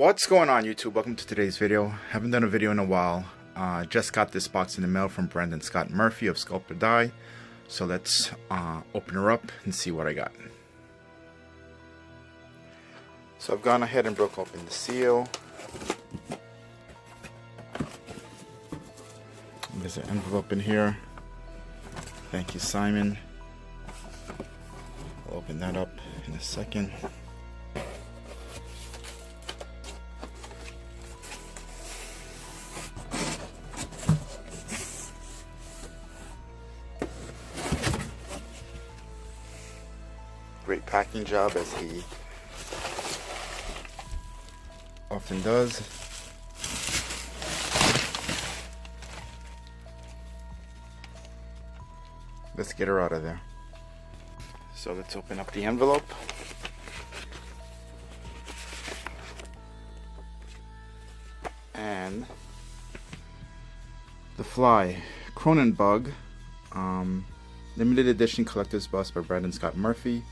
What's going on, YouTube? Welcome to today's video. Haven't done a video in a while. Just got this box in the mail from Brandon Scott Murphree of Sculpt or Die. So let's open her up and see what I got. So I've gone ahead and broke open the seal. There's an envelope in here. Thank you, Simon. I'll open that up in a second. Great packing job, as he often does. Let's get her out of there. So let's open up the envelope. And the Fly, Cronenbug, limited edition collector's bust by Brandon Scott Murphree,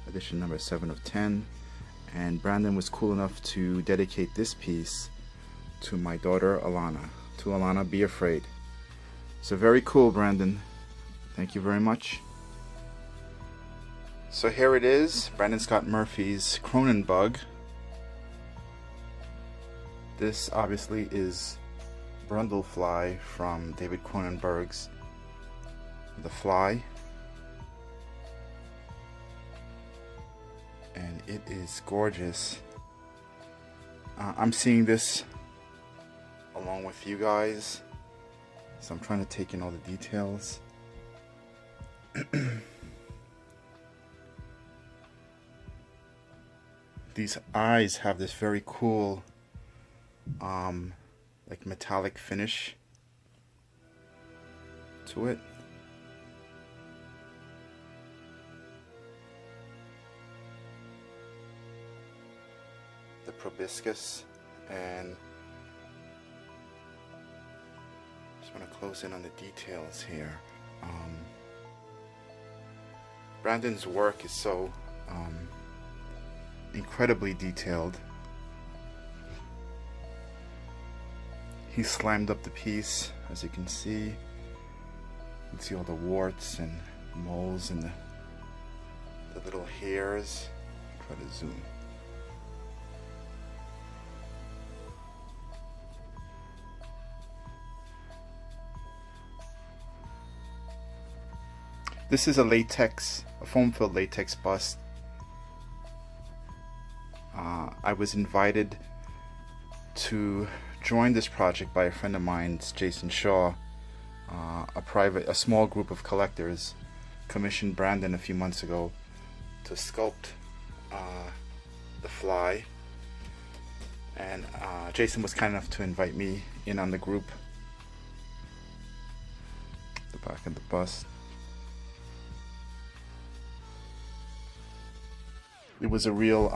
edition number 7 of 10. And Brandon was cool enough to dedicate this piece to my daughter Alana. To Alana, be afraid. So very cool, Brandon. Thank you very much. So here it is, Brandon Scott Murphy's Cronenbug. This obviously is Brundlefly from David Cronenberg's The Fly. And it is gorgeous. I'm seeing this along with you guys, so I'm trying to take in all the details. These eyes have this very cool like metallic finish to it. The proboscis, and just want to close in on the details here. Brandon's work is so incredibly detailed. He slammed up the piece, as you can see. You can see all the warts and moles and the little hairs. Try to zoom. This is a foam-filled latex bust. I was invited to join this project by a friend of mine, Jason Shaw. A small group of collectors commissioned Brandon a few months ago to sculpt the Fly, and Jason was kind enough to invite me in on the group. The back of the bust. It was a real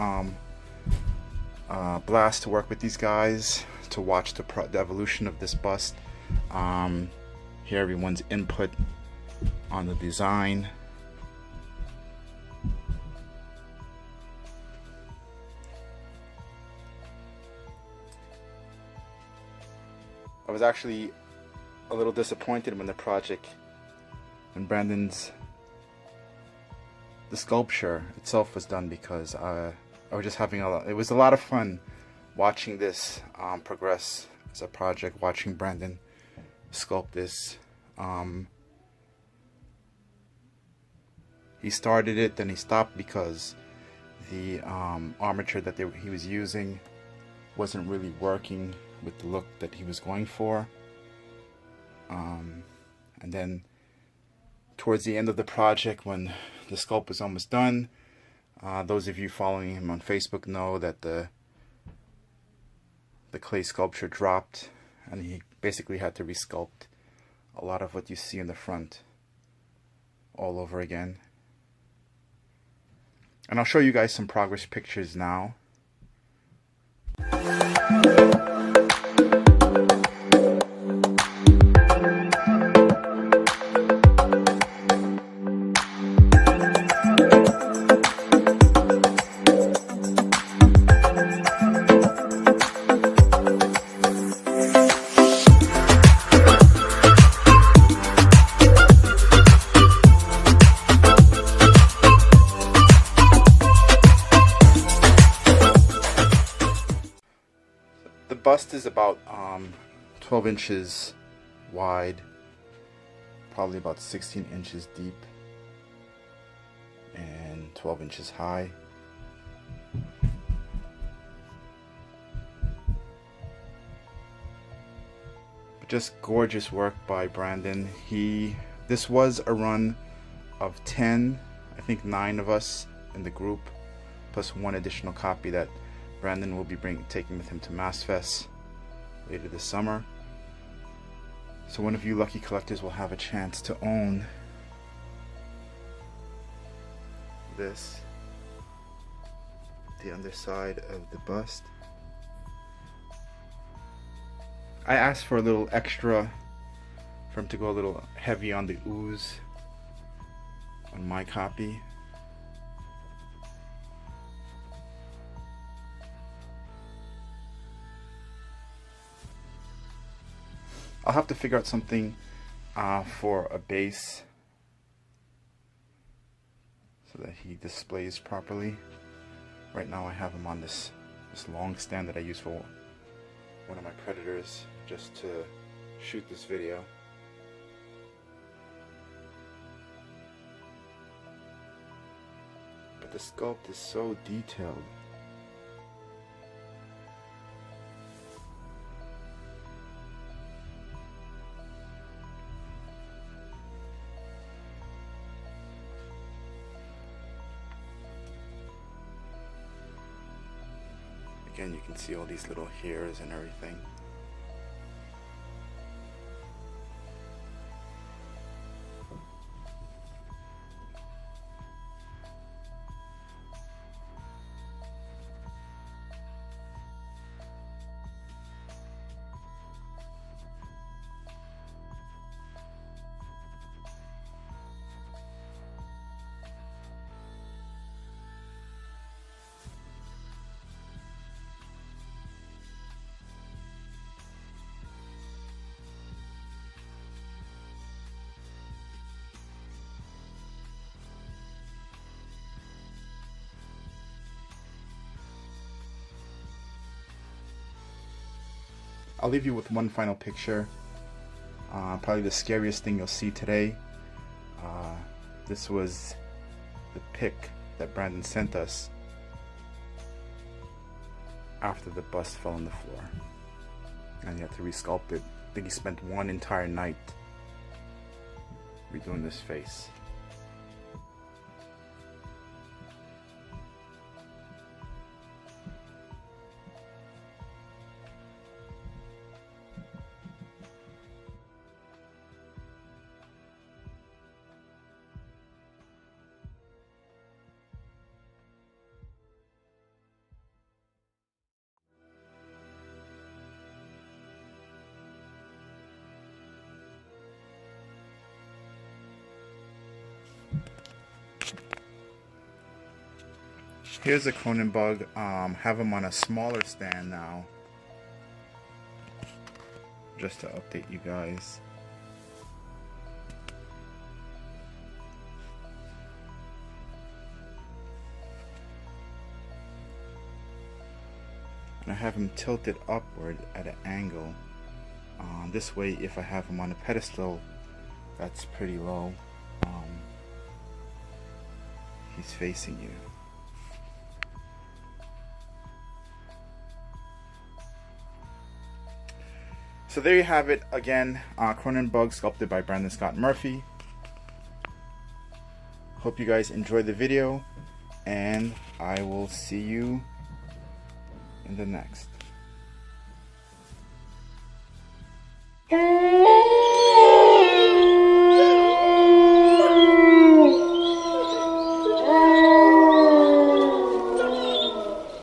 blast to work with these guys, to watch the evolution of this bust, hear everyone's input on the design. I was actually a little disappointed when the sculpture itself was done, because I was just having it was a lot of fun watching this progress as a project, watching Brandon sculpt this. He started it, then he stopped because the armature that he was using wasn't really working with the look that he was going for. And then towards the end of the project, when the sculpt was almost done, those of you following him on Facebook know that the clay sculpture dropped, and he basically had to resculpt a lot of what you see in the front all over again. And I'll show you guys some progress pictures now. bust is about 12 inches wide, probably about 16 inches deep, and 12 inches high. But just gorgeous work by Brandon. This was a run of 10, I think 9 of us in the group, plus one additional copy that Brandon will be taking with him to Maskfest later this summer. So one of you lucky collectors will have a chance to own this, the underside of the bust. I asked for a little extra for him to go a little heavy on the ooze on my copy. I'll have to figure out something for a base so that he displays properly. Right now I have him on this long stand that I use for one of my predators just to shoot this video. But the sculpt is so detailed. Again, you can see all these little hairs and everything. I'll leave you with one final picture. Probably the scariest thing you'll see today. This was the pic that Brandon sent us after the bust fell on the floor. And he had to resculpt it. I think he spent one entire night redoing this face. Here's a Cronenbug. Have him on a smaller stand now, just to update you guys. And I have him tilted upward at an angle. This way, if I have him on a pedestal that's pretty low, he's facing you. So there you have it again, Cronenbug sculpted by Brandon Scott Murphree. Hope you guys enjoyed the video, and I will see you in the next.